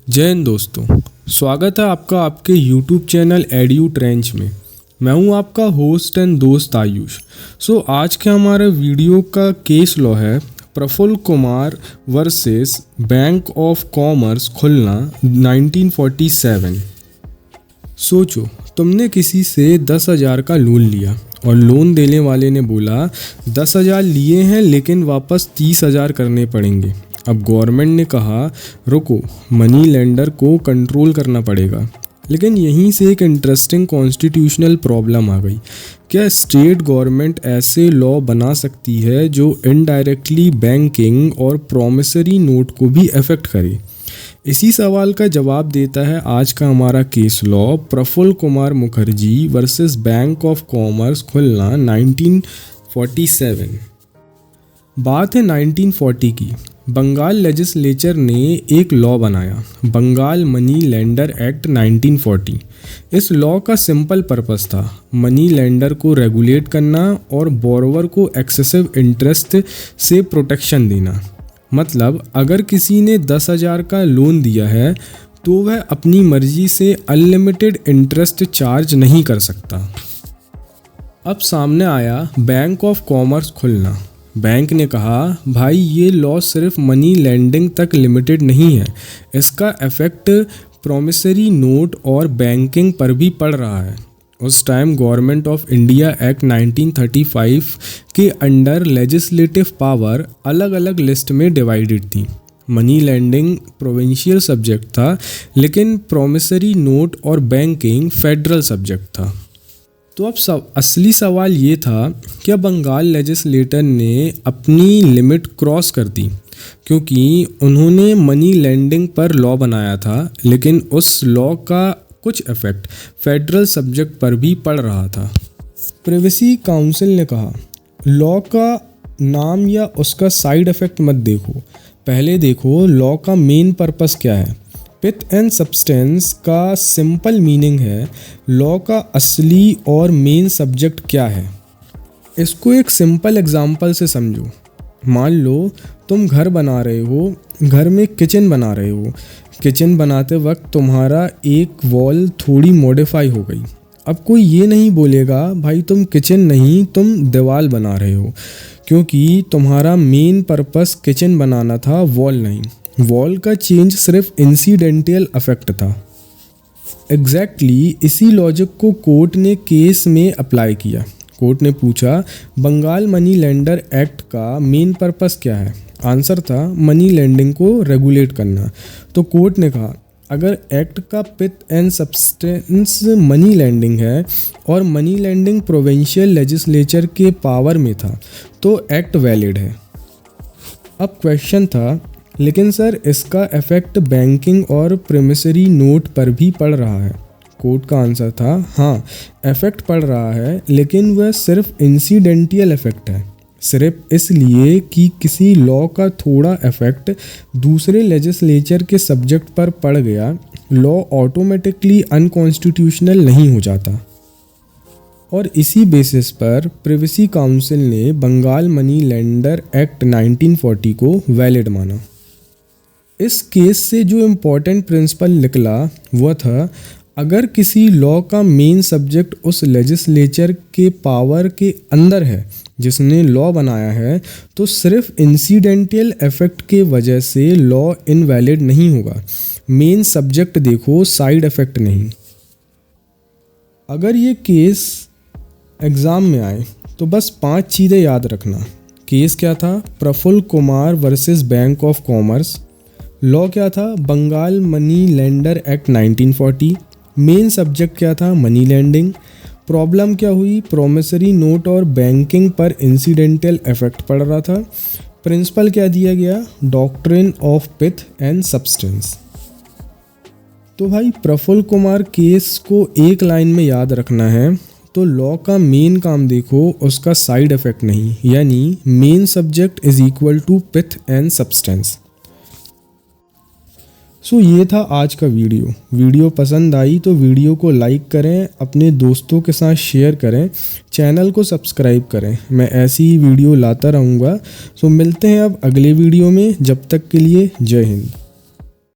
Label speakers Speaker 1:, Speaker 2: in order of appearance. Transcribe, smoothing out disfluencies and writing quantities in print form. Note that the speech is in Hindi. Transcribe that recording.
Speaker 1: जय हिंद दोस्तों, स्वागत है आपका आपके YouTube चैनल एड्यू ट्रेंच में। मैं हूं आपका होस्ट एंड दोस्त आयुष। आज के हमारे वीडियो का केस लॉ है Prafulla Kumar versus bank of Commerce Khulna 1947। सोचो, तुमने किसी से 10,000 का लोन लिया और लोन देने वाले ने बोला 10,000 लिए हैं लेकिन वापस 30,000 करने पड़ेंगे। अब गवर्नमेंट ने कहा रुको, मनी लेंडर को कंट्रोल करना पड़ेगा। लेकिन यहीं से एक इंटरेस्टिंग कॉन्स्टिट्यूशनल प्रॉब्लम आ गई। क्या स्टेट गवर्नमेंट ऐसे लॉ बना सकती है जो इनडायरेक्टली बैंकिंग और प्रॉमिसरी नोट को भी अफेक्ट करे? इसी सवाल का जवाब देता है आज का हमारा case law Prafulla Kumar Mukherjee versus bank of Commerce Khulna 1947। बात है 1940 की। बंगाल लेजिस्लेचर ने एक लॉ बनाया, बंगाल मनी लेंडर एक्ट 1940। इस लॉ का सिंपल पर्पस था मनी लेंडर को रेगुलेट करना और बोरोवर को एक्सेसिव इंटरेस्ट से प्रोटेक्शन देना। मतलब अगर किसी ने 10,000 का लोन दिया है तो वह अपनी मर्जी से अनलिमिटेड इंटरेस्ट चार्ज नहीं कर सकता। अब सामने आया bank of Commerce Khulna. Bank ने कहा भाई ये लॉ सिर्फ मनी लेंडिंग तक लिमिटेड नहीं है, इसका इफेक्ट प्रॉमिसरी नोट और बैंकिंग पर भी पड़ रहा है। उस time government of India act 1935 के अंडर लेजिस्लेटिव पावर अलग अलग लिस्ट में डिवाइडेड थी। मनी लेंडिंग प्रोविंशियल सब्जेक्ट था लेकिन प्रॉमिसरी नोट और बैंकिंग फेडरल सब्जेक्ट था। तो अब असली सवाल ये था क्या बंगाल लेजिस्लेटर ने अपनी लिमिट क्रॉस कर दी, क्योंकि उन्होंने मनी लेंडिंग पर लॉ बनाया था लेकिन उस लॉ का कुछ इफेक्ट फेडरल सब्जेक्ट पर भी पड़ रहा था। प्राइवेसी काउंसिल ने कहा लॉ का नाम या उसका साइड इफेक्ट मत देखो, पहले देखो लॉ का मेन पर्पस क्या है। पिथ एंड सब्सटेंस का सिंपल मीनिंग है लॉ का असली और मेन सब्जेक्ट क्या है। इसको एक सिंपल एग्जांपल से समझो। मान लो तुम घर बना रहे हो, घर में किचन बना रहे हो। किचन बनाते वक्त तुम्हारा एक वॉल थोड़ी मॉडिफाई हो गई। अब कोई ये नहीं बोलेगा भाई तुम किचन नहीं तुम दीवार बना रहे हो, क्योंकि तुम्हारा मेन पर्पस किचन बनाना था, वॉल नहीं। वॉल का चेंज सिर्फ इंसिडेंटल इफेक्ट था। एग्जैक्टली इसी लॉजिक को कोर्ट ने केस में अप्लाई किया। कोर्ट ने पूछा बंगाल मनी लेंडर एक्ट का मेन पर्पस क्या है। आंसर था मनी लेंडिंग को रेगुलेट करना। तो कोर्ट ने कहा अगर एक्ट का pith and substance money lending है और मनी लेंडिंग प्रोविंशियल लेजिस्लेचर के पावर में था तो एक्ट वैलिड है। अब क्वेश्चन था लेकिन सर इसका इफेक्ट बैंकिंग और प्रोमिसरी नोट पर भी पड़ रहा है। कोर्ट का आंसर था हाँ इफेक्ट पड़ रहा है लेकिन वह सिर्फ इंसिडेंटल इफेक्ट है। सिर्फ इसलिए कि किसी लॉ का थोड़ा इफेक्ट दूसरे लेजिस्लेचर के सब्जेक्ट पर पड़ गया, लॉ ऑटोमेटिकली अनकॉन्स्टिट्यूशनल नहीं हो जाता। और इसी बेसिस पर प्राइवेसी काउंसिल ने बंगाल मनी लेंडर एक्ट 1940 को वैलिड माना। इस केस से जो इम्पोर्टेंट प्रिंसिपल निकला वह था अगर किसी लॉ का मेन सब्जेक्ट उस लेजिस्लेचर के पावर के अंदर है जिसने लॉ बनाया है तो सिर्फ इंसिडेंटल इफेक्ट के वजह से लॉ इनवैलिड नहीं होगा। मेन सब्जेक्ट देखो, साइड इफेक्ट नहीं। अगर ये केस एग्ज़ाम में आए तो बस 5 चीज़ें याद रखना। केस क्या था? Prafulla Kumar versus bank of commerce. Law क्या था? Bengal money lender act 1940। Main subject क्या था? Money lending. प्रॉब्लम क्या हुई? प्रॉमिसरी नोट और बैंकिंग पर इंसिडेंटल इफेक्ट पड़ रहा था। प्रिंसिपल क्या दिया गया? Doctrine of pith and substance. तो भाई प्रफुल्ल कुमार केस को एक लाइन में याद रखना है तो लॉ का मेन काम देखो, उसका साइड इफेक्ट नहीं, यानी main subject is equal to pith and substance. ये था आज का वीडियो पसंद आई तो वीडियो को लाइक करें, अपने दोस्तों के साथ शेयर करें, चैनल को सब्सक्राइब करें। मैं ऐसी ही वीडियो लाता रहूँगा। मिलते हैं अब अगले वीडियो में, जब तक के लिए जय हिंद।